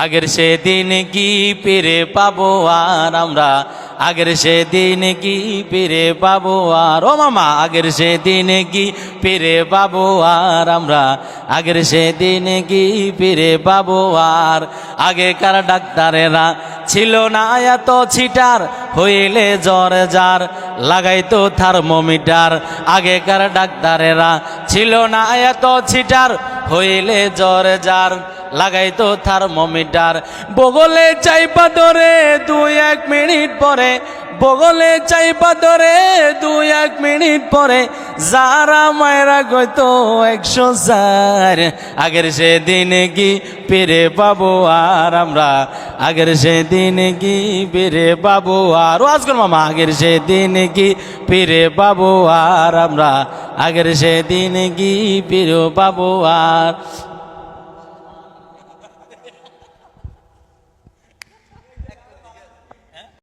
আগের সেদিন কি ফিরে পাবো আর আমরা, আগের সেদিন কি ফিরে পাবো আর, ও মামা আগের সেদিন কি ফিরে পাবো আর আমরা, আগের সেদিন কি ফিরে পাবো আর। আগেকার ডাক্তারেরা ছিল না এত ছিটার, হইলে জ্বর যার লাগাইতো থার্মোমিটার। আগেকার ডাক্তারেরা ছিল না এত ছিটার, হইলে জ্বর যার লাগাইতো থার্মোমিটার। বগলে চাইপা ধরে 2-1 মিনিট পরে, বগলে চাইপা ধরে 2-1 মিনিট পরে যারা মায়েরা কইতো 104। আগের সেদিন কি ফিরে পাবো আর আমরা, আগের সেদিন কি ফিরে পাবো আর। আজকাল মামা আগের সেদিন কি ফিরে পাবো আর আমরা, আগের সেদিন কি ফিরে পাবো আর।